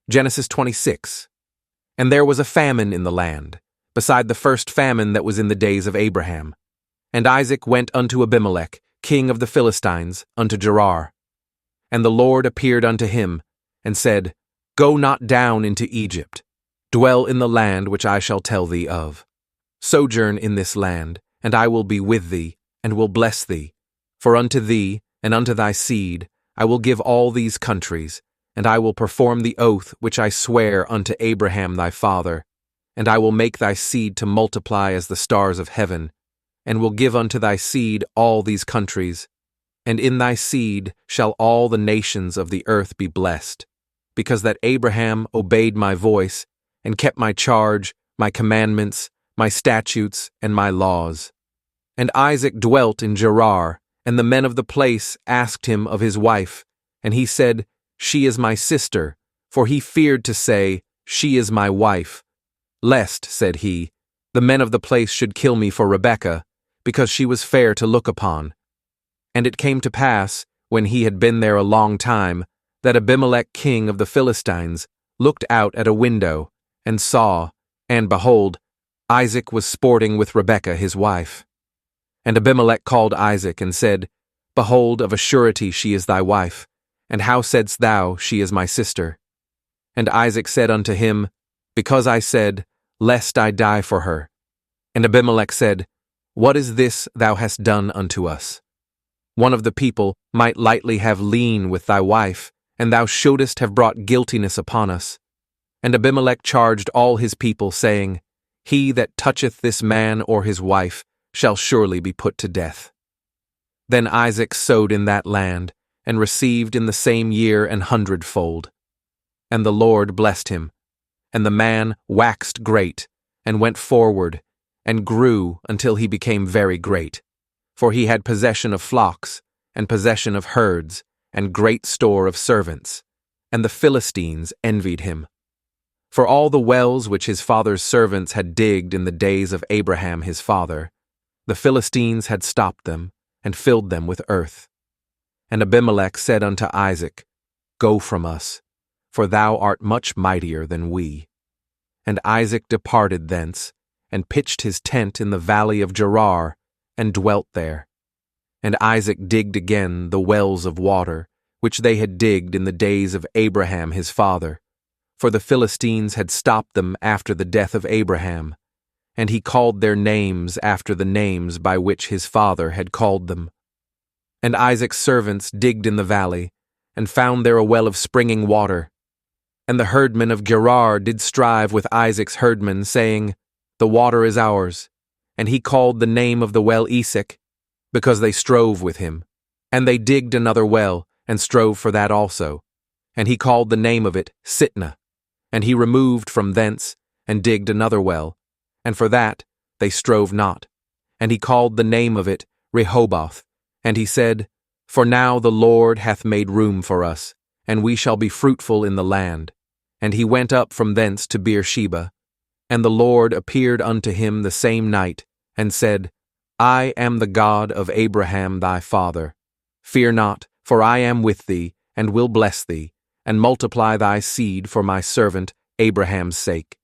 Genesis 26. And there was a famine in the land, beside the first famine that was in the days of Abraham. And Isaac went unto Abimelech, king of the Philistines, unto Gerar. And the Lord appeared unto him, and said, Go not down into Egypt. Dwell in the land which I shall tell thee of. Sojourn in this land, and I will be with thee, and will bless thee. For unto thee, and unto thy seed, I will give all these countries, and I will perform the oath which I swear unto Abraham thy father, and I will make thy seed to multiply as the stars of heaven, and will give unto thy seed all these countries, and in thy seed shall all the nations of the earth be blessed, because that Abraham obeyed my voice, and kept my charge, my commandments, my statutes, and my laws. And Isaac dwelt in Gerar, and the men of the place asked him of his wife, and he said, She is my sister, for he feared to say, She is my wife. Lest, said he, the men of the place should kill me for Rebekah, because she was fair to look upon. And it came to pass, when he had been there a long time, that Abimelech king of the Philistines looked out at a window, and saw, and behold, Isaac was sporting with Rebekah his wife. And Abimelech called Isaac, and said, Behold, of a surety she is thy wife, and how saidst thou, She is my sister? And Isaac said unto him, Because I said, Lest I die for her. And Abimelech said, What is this thou hast done unto us? One of the people might lightly have lain with thy wife, and thou shouldest have brought guiltiness upon us. And Abimelech charged all his people, saying, He that toucheth this man or his wife shall surely be put to death. Then Isaac sowed in that land, and received in the same year 100-fold. And the Lord blessed him. And the man waxed great, and went forward, and grew until he became very great. For he had possession of flocks, and possession of herds, and great store of servants. And the Philistines envied him. For all the wells which his father's servants had digged in the days of Abraham his father, the Philistines had stopped them, and filled them with earth. And Abimelech said unto Isaac, Go from us, for thou art much mightier than we. And Isaac departed thence, and pitched his tent in the valley of Gerar, and dwelt there. And Isaac digged again the wells of water, which they had digged in the days of Abraham his father, for the Philistines had stopped them after the death of Abraham, and he called their names after the names by which his father had called them. And Isaac's servants digged in the valley, and found there a well of springing water. And the herdmen of Gerar did strive with Isaac's herdmen, saying, The water is ours. And he called the name of the well Esek, because they strove with him. And they digged another well, and strove for that also. And he called the name of it Sitnah. And he removed from thence, and digged another well, and for that they strove not. And he called the name of it Rehoboth. And he said, For now the Lord hath made room for us, and we shall be fruitful in the land. And he went up from thence to Beersheba. And the Lord appeared unto him the same night, and said, I am the God of Abraham thy father. Fear not, for I am with thee, and will bless thee, and multiply thy seed for my servant Abraham's sake.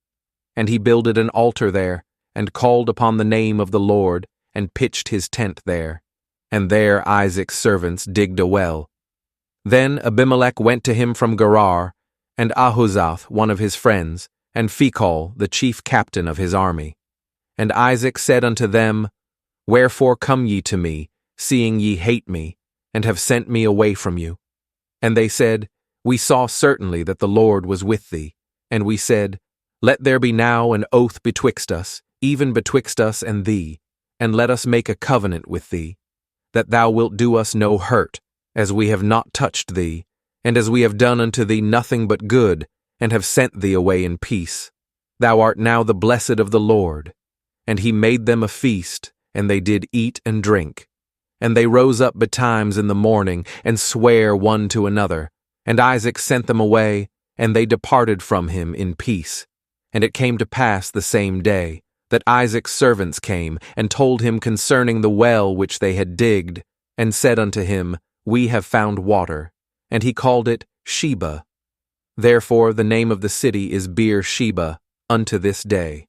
And he builded an altar there, and called upon the name of the Lord, and pitched his tent there. And there Isaac's servants digged a well. Then Abimelech went to him from Gerar, and Ahuzath one of his friends, and Phicol the chief captain of his army. And Isaac said unto them, Wherefore come ye to me, seeing ye hate me, and have sent me away from you? And they said, We saw certainly that the Lord was with thee. And we said, Let there be now an oath betwixt us, even betwixt us and thee, and let us make a covenant with thee, that thou wilt do us no hurt, as we have not touched thee, and as we have done unto thee nothing but good, and have sent thee away in peace. Thou art now the blessed of the Lord. And he made them a feast, and they did eat and drink. And they rose up betimes in the morning, and sware one to another. And Isaac sent them away, and they departed from him in peace. And it came to pass the same day, that Isaac's servants came, and told him concerning the well which they had digged, and said unto him, We have found water. And he called it Sheba. Therefore the name of the city is Beer-sheba unto this day.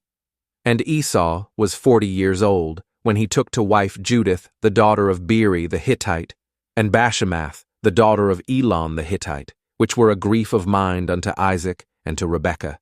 And Esau was 40 years old, when he took to wife Judith, the daughter of Beeri the Hittite, and Bashemath, the daughter of Elon the Hittite, which were a grief of mind unto Isaac and to Rebekah.